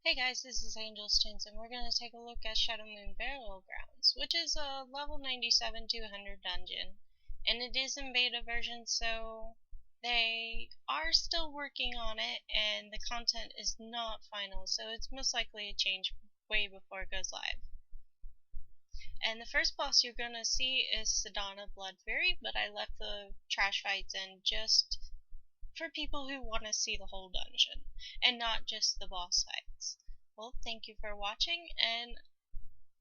Hey guys, this is Angel's Tunes, and we're going to take a look at Shadowmoon Burial Grounds, which is a level 97 200 dungeon, and it is in beta version, so they are still working on it, and the content is not final, so it's most likely a change way before it goes live. And the first boss you're going to see is Sadana Bloodfury, but I left the trash fights in just for people who want to see the whole dungeon, and not just the boss fights. Well, thank you for watching, and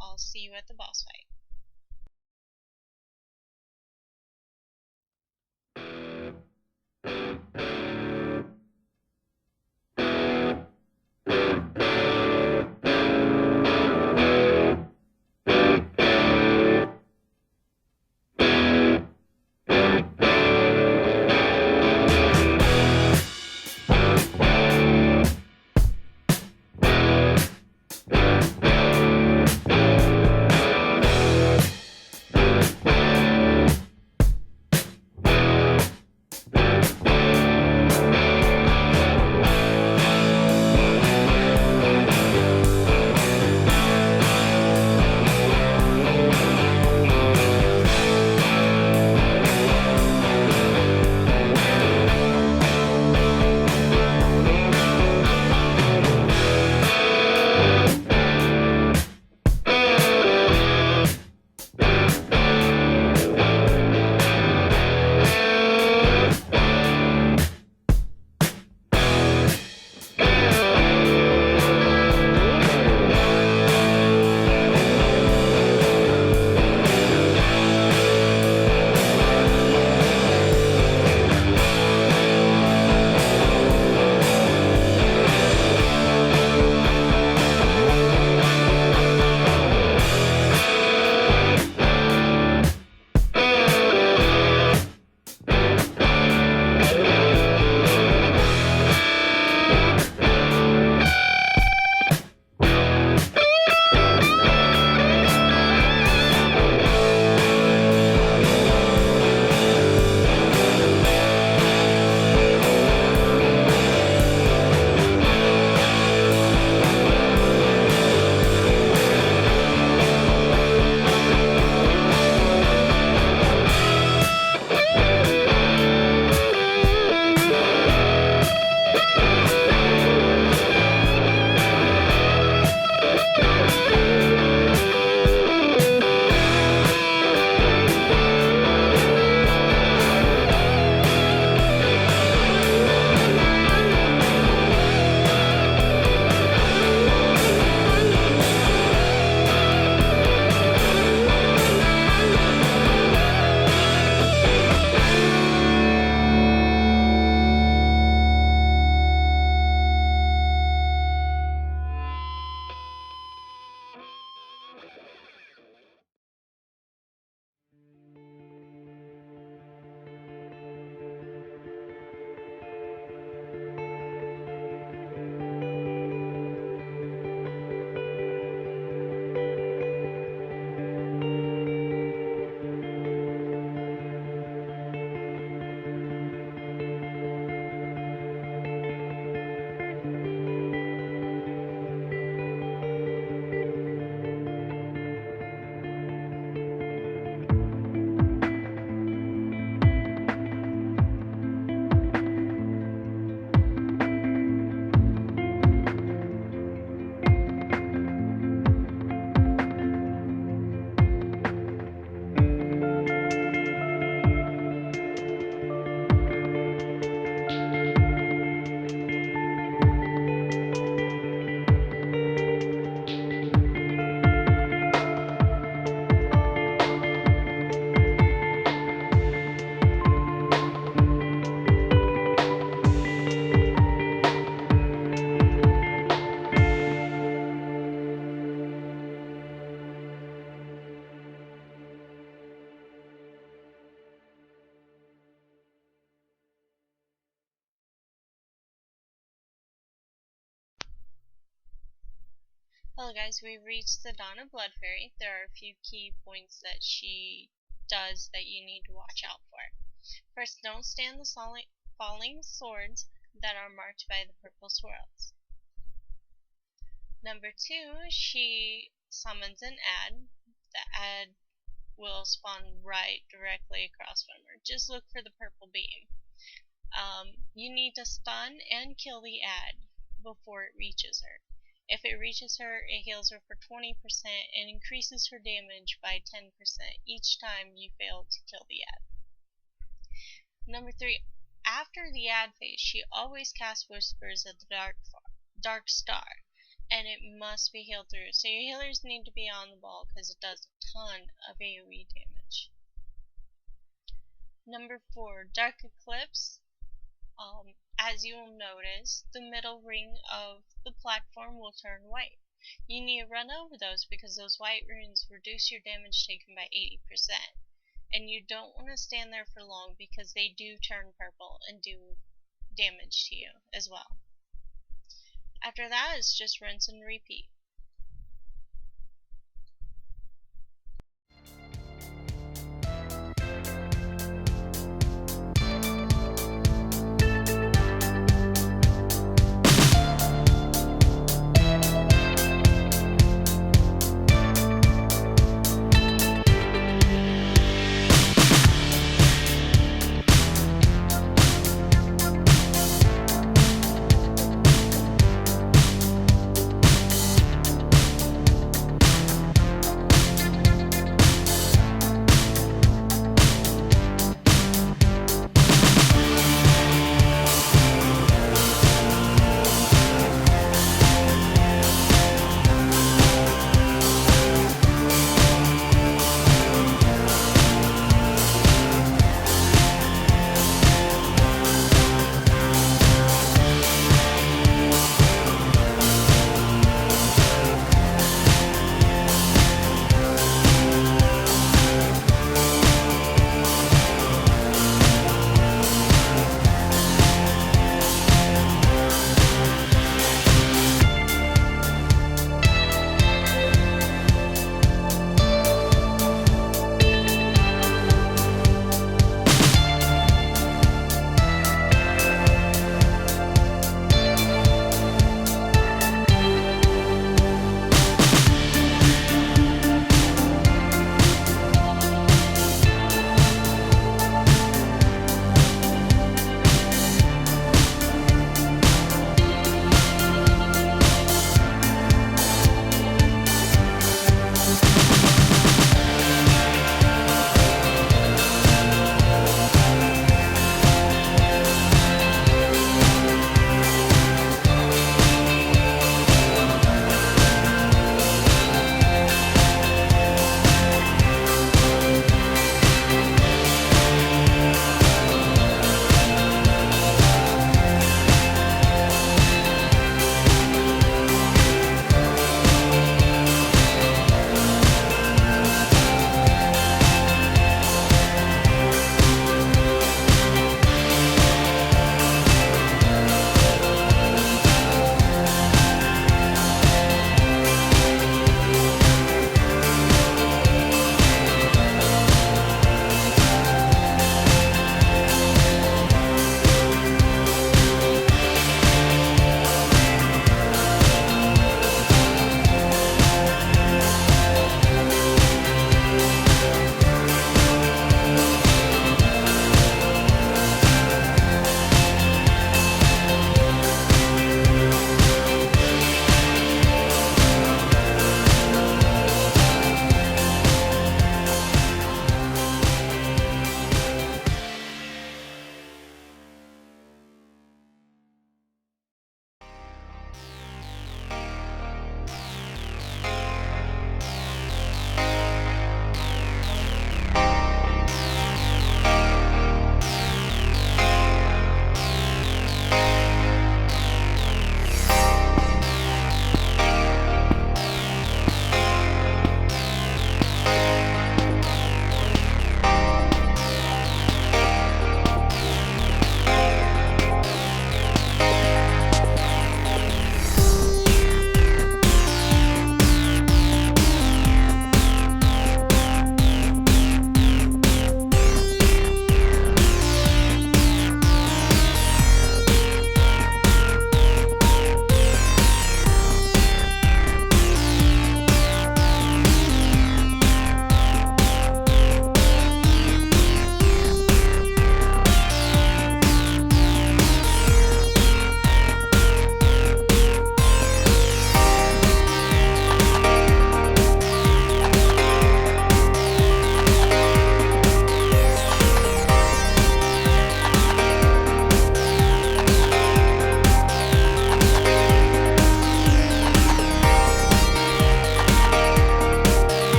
I'll see you at the boss fight. Hello guys, we've reached Sadana Bloodfury. There are a few key points that she does that you need to watch out for. First, don't stand the falling swords that are marked by the purple swirls. Number 2, she summons an ad. The ad will spawn right directly across from her. Just look for the purple beam. You need to stun and kill the ad before it reaches her. If it reaches her, it heals her for 20% and increases her damage by 10% each time you fail to kill the ad. Number 3, after the ad phase, she always casts Whispers of the Dark Star, and it must be healed through. So your healers need to be on the ball because it does a ton of AoE damage. Number 4, Dark Eclipse. As you will notice, the middle ring of the platform will turn white. You need to run over those because those white runes reduce your damage taken by 80%. And you don't want to stand there for long because they do turn purple and do damage to you as well. After that, it's just rinse and repeat.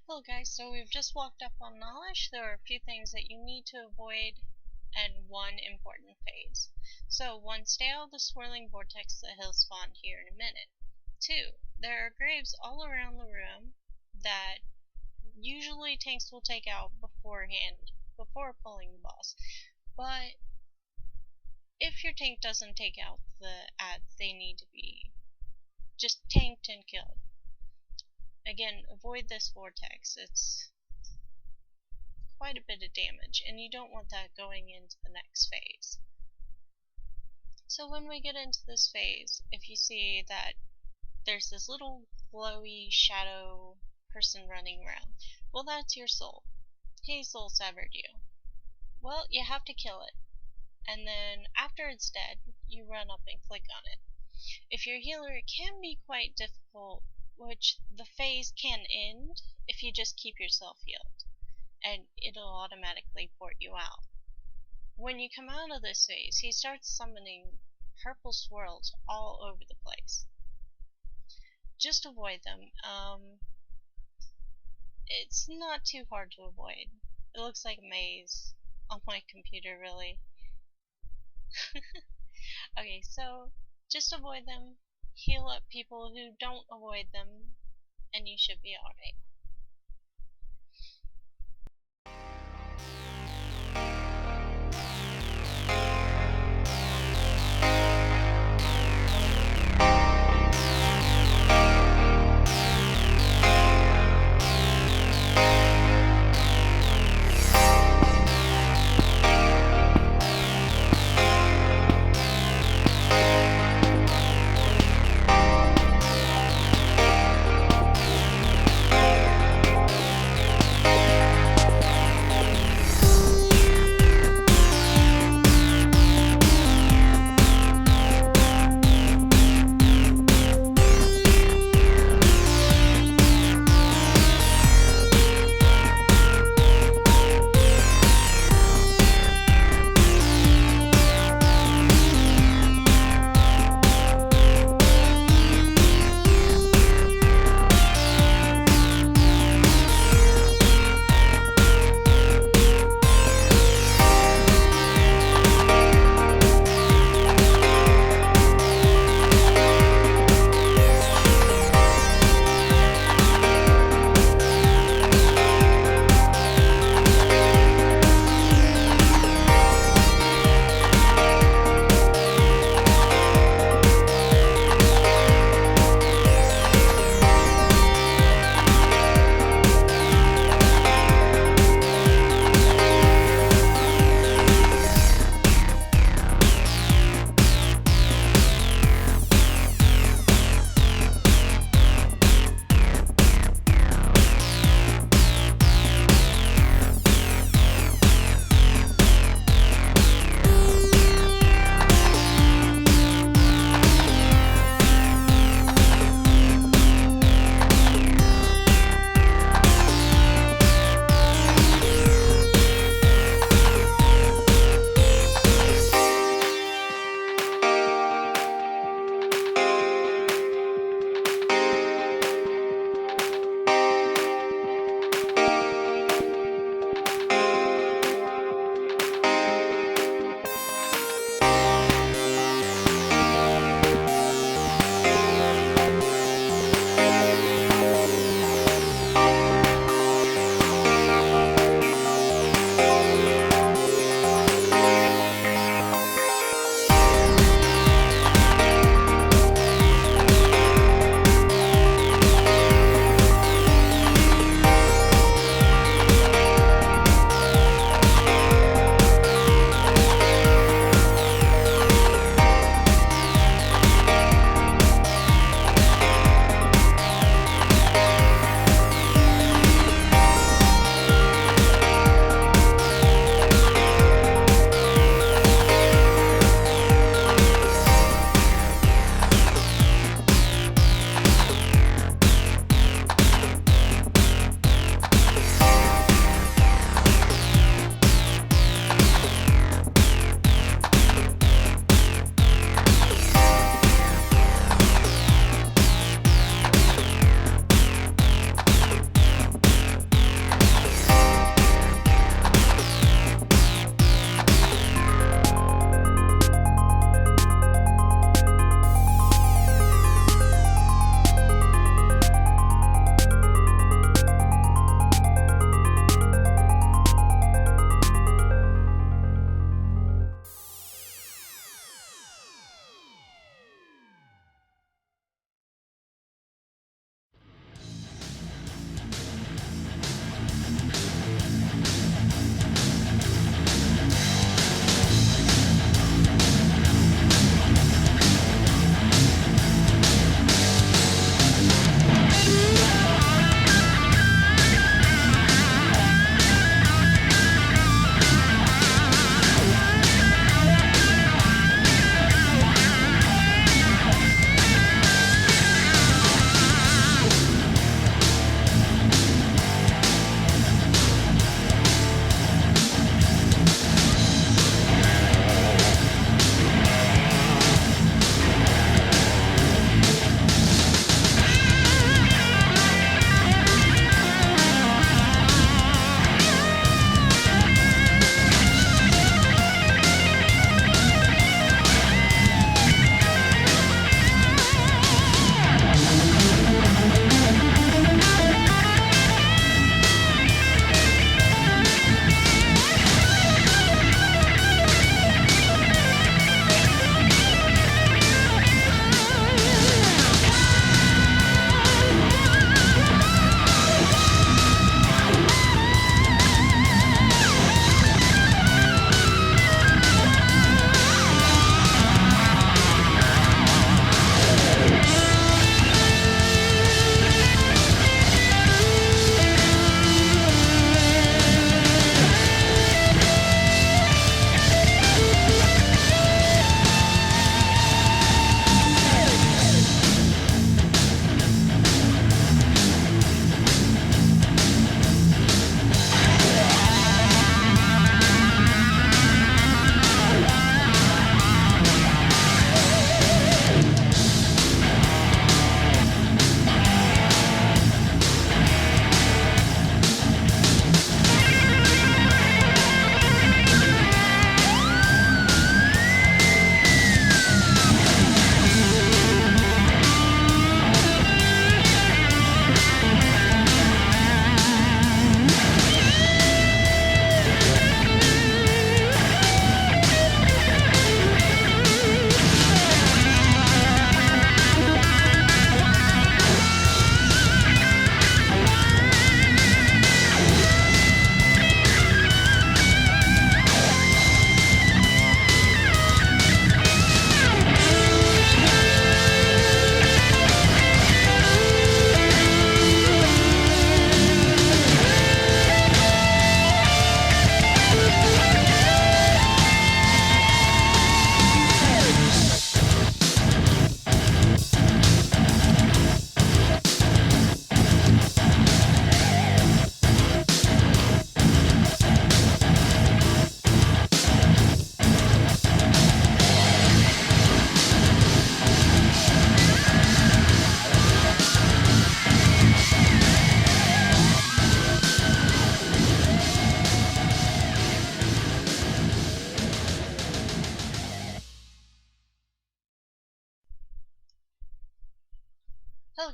Hello guys, so we've just walked up on Nhallish. There are a few things that you need to avoid and one important phase. So 1, stay out of the swirling vortex that he'll spawn here in a minute. 2, there are graves all around the room that usually tanks will take out beforehand, before pulling the boss. But if your tank doesn't take out the ads, they need to be just tanked and killed. Again, avoid this vortex. It's quite a bit of damage, and you don't want that going into the next phase. So when we get into this phase, if you see that there's this little glowy shadow person running around, well, that's your soul. He soul severed you. Well, you have to kill it, and then after it's dead, you run up and click on it. If you're a healer, it can be quite difficult, which the phase can end if you just keep yourself healed, and it'll automatically port you out. When you come out of this phase, he starts summoning purple swirls all over the place. Just avoid them. It's not too hard to avoid. It looks like a maze on my computer, really. Okay, so just avoid them, heal up people who don't avoid them, and you should be alright.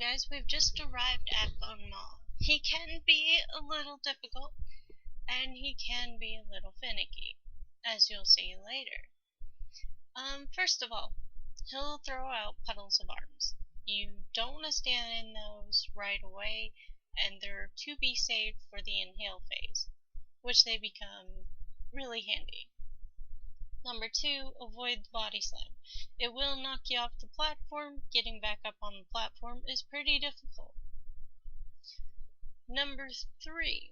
guys, we've just arrived at Bonemaw. He can be a little difficult, and he can be a little finicky, as you'll see later. First of all, he'll throw out puddles of arms. You don't want to stand in those right away, and they're to be saved for the inhale phase, which they become really handy. Number 2, avoid the body slam. It will knock you off the platform. Getting back up on the platform is pretty difficult. Number 3,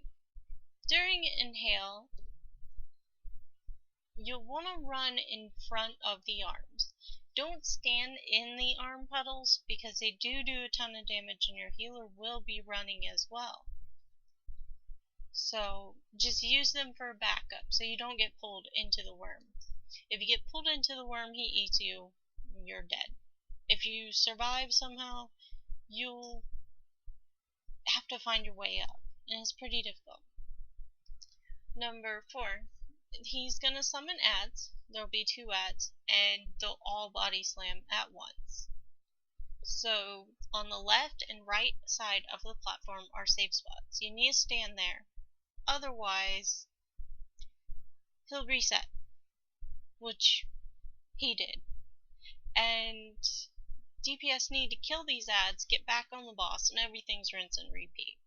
during inhale, you'll want to run in front of the arms. Don't stand in the arm puddles because they do a ton of damage and your healer will be running as well. So just use them for backup so you don't get pulled into the worm. If you get pulled into the worm, he eats you, you're dead. If you survive somehow, you'll have to find your way up, and it's pretty difficult. Number 4, he's gonna summon ads. There'll be 2 ads, and they'll all body slam at once. So on the left and right side of the platform are safe spots. You need to stand there. Otherwise, he'll reset, which he did. And DPS need to kill these ads, get back on the boss, and everything's rinse and repeat.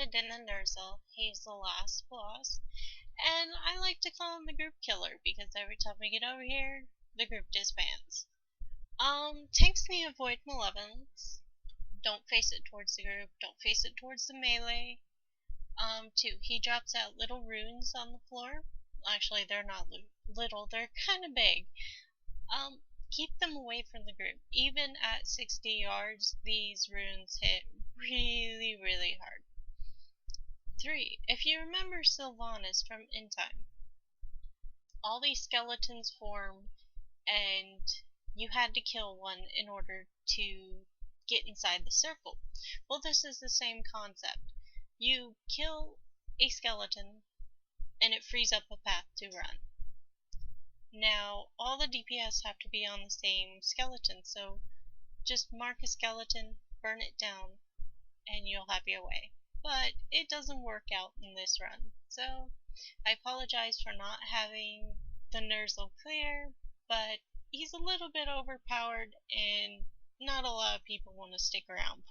interested in the Ner'zhul. He's the last boss. And I like to call him the group killer because every time we get over here, the group disbands. Tanks need to avoid malevolence. Don't face it towards the group. Don't face it towards the melee. 2, he drops out little runes on the floor. Actually, they're not little, they're kind of big. Keep them away from the group. Even at 60 yards, these runes hit really, really hard. 3, if you remember Sylvanas from In Time, all these skeletons form and you had to kill one in order to get inside the circle. Well, this is the same concept. You kill a skeleton and it frees up a path to run. Now, all the DPS have to be on the same skeleton, so just mark a skeleton, burn it down, and you'll have your way. But it doesn't work out in this run, so I apologize for not having the Ner'zhul clear, but he's a little bit overpowered and not a lot of people want to stick around.